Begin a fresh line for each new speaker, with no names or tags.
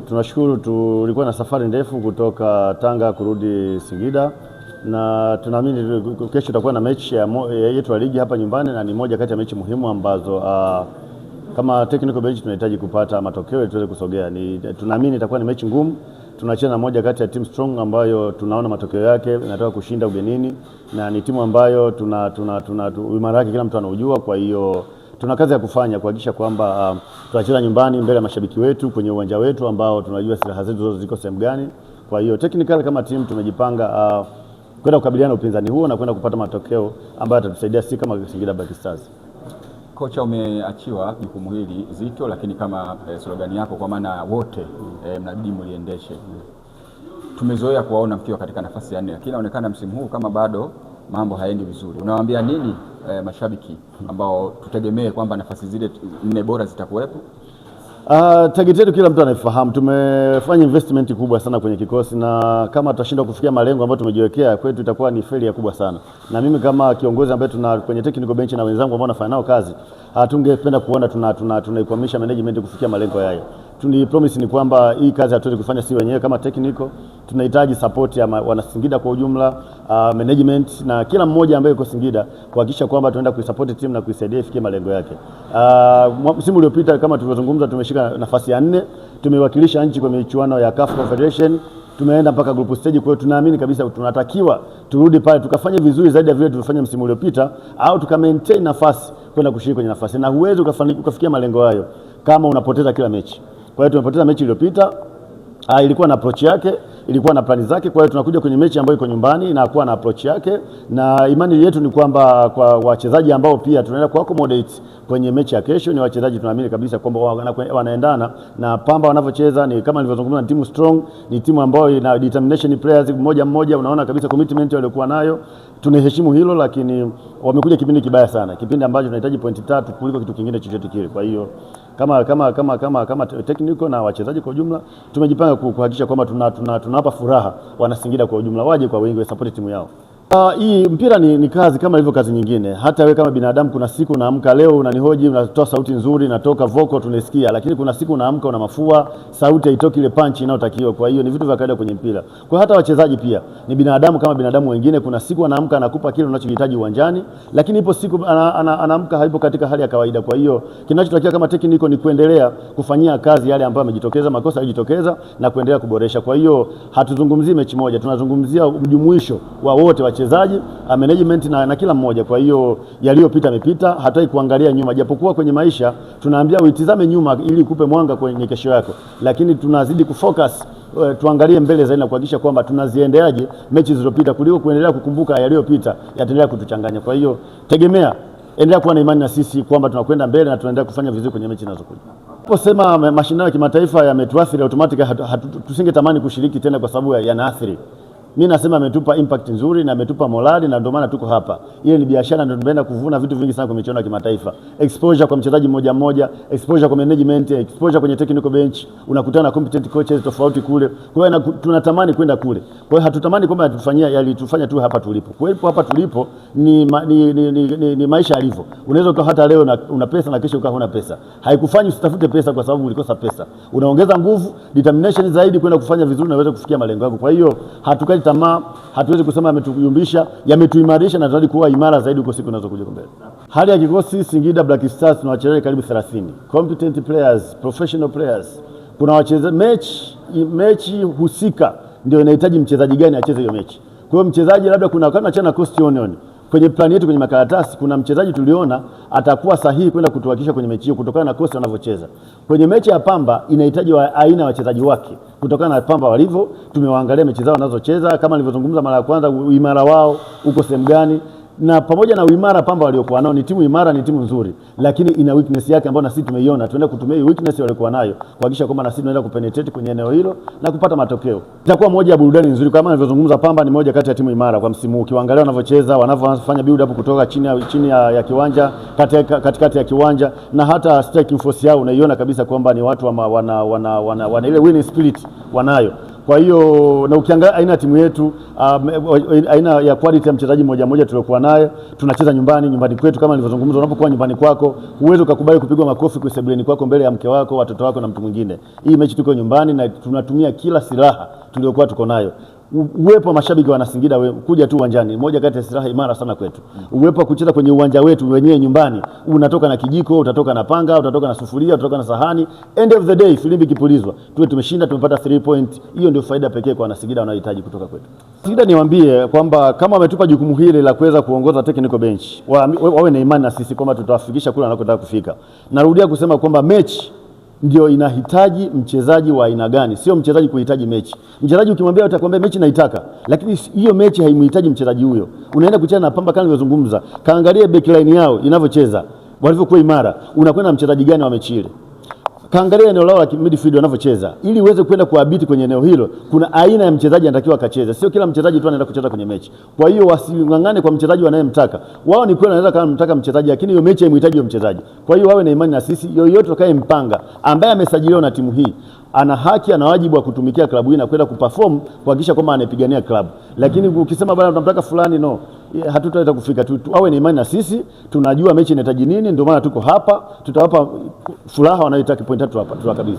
Tunashukuru, tulikuwa na safari ndefu kutoka Tanga kurudi Singida, na tunaamini kesho tutakuwa na mechi yetu ya ligi hapa nyumbani, na ni moja kati ya mechi muhimu ambazo kama technical bench tunahitaji kupata matokeo ili tuweze kusogea. Tunaamini itakuwa ni mechi ngumu. Tunacheza na moja kati ya team strong ambayo tunaona matokeo yake inataka kushinda ugenini, na ni timu ambayo uimara wake kila mtu anaujua. Kwa hiyo tuna kazi ya kufanya kuhakikisha kwamba tunacheza nyumbani mbele ya mashabiki wetu kwenye uwanja wetu ambao tunajua silaha zetu zote ziko sehemu gani. Kwa hiyo technical kama timu tumejipanga kwenda kukabiliana upinzani huo na kwenda kupata matokeo ambayo yatatusaidia sisi kama Singida Black Stars.
Kocha, umeachiwa jukumu hili zito, lakini kama slogan yako kwa maana wote mnabidi mliendeshe. Tumezoea kuwaona mkiwa katika nafasi ya 4, lakini inaonekana msimu huu kama bado mambo haendi vizuri. Unawaambia nini mashabiki ambao tutegemee kwamba nafasi zile 4 bora zitakuwepo?
Target yetu kila mtu anafahamu. Tumefanya investment kubwa sana kwenye kikosi, na kama tutashinda kufikia malengo ambayo tumejiwekea, kwetu itakuwa ni failure kubwa sana. Na mimi kama kiongozi ambaye tuna kwenye technical bench na wenzangu ambao nafanya nao kazi, hatungependa kuona tunaikwamisha management kufikia malengo yao. Promise ni kwamba hii kazi hatuwezi kufanya si wenyewe kama technical. Tunahitaji support ya wana Singida kwa ujumla, management na kila mmoja ambaye yuko Singida kuhakikisha kwamba tunaenda kuisupport team na kuisaidia ifikie malengo yake. Msimu uliopita kama tulivyozungumza, tumeshika nafasi ya 4, tumewakilisha nchi kwenye michuano ya CAF Confederation, tumeenda mpaka group stage. Kwa hiyo tunaamini kabisa tunatakiwa turudi pale tukafanye vizuri zaidi ya vile tulifanya msimu uliopita, au tuka maintain nafasi kwenda kushiriki kwenye nafasi, na huwezi ukafikia malengo hayo kama unapoteza kila mechi. Kwa hiyo tumepoteza mechi iliyopita, ilikuwa na approach yake, ilikuwa na plani zake. Kwa hiyo tunakuja kwenye mechi ambayo iko nyumbani na kuwa na approach yake, na imani yetu ni kwamba kwa wachezaji ambao pia tunaenda ku accommodate kwenye mechi ya kesho ni wachezaji tunaamini kabisa kwamba wanaendana na Pamba wanavyocheza. Ni kama nilivyozungumza, ni timu strong, ni timu ambayo ina determination players mmoja, unaona kabisa commitment waliokuwa nayo. Tunaheshimu hilo, lakini wamekuja kipindi kibaya sana, kipindi ambacho tunahitaji pointi 3 kuliko kitu kingine chochote kile. Kwa hiyo kama technical na wachezaji kwa ujumla tumejipanga kuhakikisha kwamba tunawapa furaha wana Singida kwa ujumla, waje kwa wingi wa support timu yao. Hii mpira ni kazi kama ilivyo kazi nyingine. Hata wewe kama binadamu, kuna siku unaamka leo unanihoji, unatoa sauti nzuri, natoka vocal tunasikia, lakini kuna siku unaamka una mafua, sauti haitoki ile punch inayotakiwa. Kwa hiyo ni vitu vya kawaida kwenye mpira. Kwa hata wachezaji pia ni binadamu kama binadamu wengine. Kuna siku anaamka anakupa kile unachohitaji uwanjani, lakini ipo siku anaamka haipo katika hali ya kawaida. Kwa hiyo kinachotakiwa kama technical ni kuendelea kufanyia kazi yale ambayo yamejitokeza, makosa yaliyojitokeza, na kuendelea kuboresha. Kwa hiyo hatuzungumzii mechi moja, tunazungumzia mjumuisho wa wote, wachezaji, management na kila mmoja. Kwa hiyo yaliyopita yamepita, hataki kuangalia nyuma, japokuwa kwenye maisha tunaambia uitizame nyuma ili ikupe mwanga kwenye kesho yako, lakini tunazidi kufocus tuangalie mbele zaidi na kuhakikisha kwamba tunaziendeaje mechi zilizopita kuliko kuendelea kukumbuka yaliyopita, yataendelea kutuchanganya. Kwa hiyo tegemea, endelea kuwa na imani na sisi kwamba tunakwenda mbele na tunaendelea kufanya vizuri kwenye mechi zinazokuja. Naposema mashindano ya kimataifa yametuathiri automatically, tusingetamani kushiriki tena kwa sababu yanaathiri. Mimi nasema ametupa impact nzuri na ametupa morali, na ndio maana tuko hapa. Ile ni biashara, ndio tumeenda kuvuna vitu vingi sana kwa michuano ya kimataifa. Exposure kwa mchezaji mmoja, exposure kwa management, exposure kwenye technical bench, unakutana na competent coaches tofauti kule. Kwa hiyo tunatamani kwenda kule. Kwa hiyo hatutamani kwamba atufanyia yalitufanya tu hapa tulipo. Kwa hiyo hapa tulipo ni maisha yalivyo. Unaweza ukawa hata leo una pesa na kesho ukawa huna pesa. Haikufanyi usitafute pesa kwa sababu ulikosa pesa. Unaongeza nguvu, determination zaidi kwenda kufanya vizuri na uweze kufikia malengo yako. Kwa hiyo hatukati tamaa, hatuwezi kusema yametuyumbisha, yametuimarisha na tunazidi kuwa imara zaidi kwa siku zinazokuja mbele. Hali ya kikosi Singida Black Stars tuna wachezaji karibu 30, competent players, professional players. Kuna wachezaji mechi husika ndio inahitaji mchezaji gani acheze hiyo mechi. Kwa hiyo mchezaji labda kuna wakati anachana cost union. Kwenye plani yetu kwenye makaratasi kuna mchezaji tuliona atakuwa sahihi kwenda kutuwakilisha kwenye mechi hiyo kutokana na kosi wanavyocheza. Kwenye mechi ya Pamba inahitaji aina ya wachezaji wake kutokana na Pamba walivyo. Tumewaangalia mechi zao wanazocheza, kama nilivyozungumza mara ya kwanza, uimara wao uko sehemu gani, na pamoja na uimara Pamba waliokuwa nao, ni timu imara, ni timu nzuri, lakini ina weakness yake ambayo na sisi tumeiona. Tunaenda kutumia hiyo weakness waliokuwa nayo kuhakikisha kwamba na sisi tunaenda kupenetrate kwenye eneo hilo na kupata matokeo. Itakuwa moja ya burudani nzuri. Kama nilivyozungumza, Pamba ni moja kati ya timu imara kwa msimu huu. Ukiangalia wanavyocheza, wanavyofanya build up kutoka chini ya kiwanja, katikati ya kiwanja, na hata striking force yao unaiona kabisa kwamba ni watu wana ile winning spirit wanayo. Kwa hiyo na ukiangalia aina ya timu yetu, aina ya quality ya mchezaji mmoja mmoja tuliokuwa naye, tunacheza nyumbani kwetu. Kama nilivyozungumza, unapokuwa nyumbani kwako uwezo ukakubali kupigwa makofi kwa sebuleni kwako mbele ya mke wako, watoto wako na mtu mwingine. Hii mechi tuko nyumbani na tunatumia kila silaha tuliyokuwa tuko nayo. Uwepo wa mashabiki wa Singida kuja tu uwanjani, moja kati ya silaha imara sana kwetu. Uwepo wa kucheza kwenye uwanja wetu wenyewe nyumbani, unatoka na kijiko, utatoka na panga, utatoka na sufuria, utatoka na sahani. End of the day filimbi kipulizwa, tuwe tumeshinda, tumepata 3 point. Hiyo ndio faida pekee kwa Singida wanayohitaji kutoka kwetu. Singida niwaambie kwamba kama wametupa jukumu hili la kuweza kuongoza technical bench, wawe na imani na sisi kwamba tutawafikisha kule wanakotaka kufika. Narudia kusema kwamba mechi ndio inahitaji mchezaji wa aina gani, sio mchezaji kuhitaji mechi. Mchezaji ukimwambia atakwambia mechi naitaka, lakini hiyo mechi haimhitaji mchezaji huyo. Unaenda kucheza na Pamba kama nilivyozungumza, kaangalie backline yao inavyocheza, walivyokuwa imara, unakwenda na mchezaji gani wa mechi ile. Kaangalia eneo lao la midfield wanavyocheza, ili uweze kwenda kuabiti kwenye eneo hilo, kuna aina ya mchezaji anatakiwa akacheze. Sio kila mchezaji tu anaenda kucheza kwenye mechi. Kwa hiyo wasingangane kwa mchezaji wanayemtaka. Wao ni kweli wanaweza kama mtaka mchezaji, lakini hiyo mechi haimhitaji huyo mchezaji. Kwa hiyo wawe na imani na sisi, yoyote tutakaye mpanga ambaye amesajiliwa na timu hii ana haki, ana wajibu wa kutumikia klabu hii na kwenda kuperform kuhakikisha kwamba anapigania klabu. Lakini ukisema bwana tunamtaka fulani, no, hatutaweza kufika. Awe na imani na sisi, tunajua mechi inahitaji nini, ndio maana tuko hapa, tutawapa furaha wanayoitaka point tatu hapa tuwakabidhi.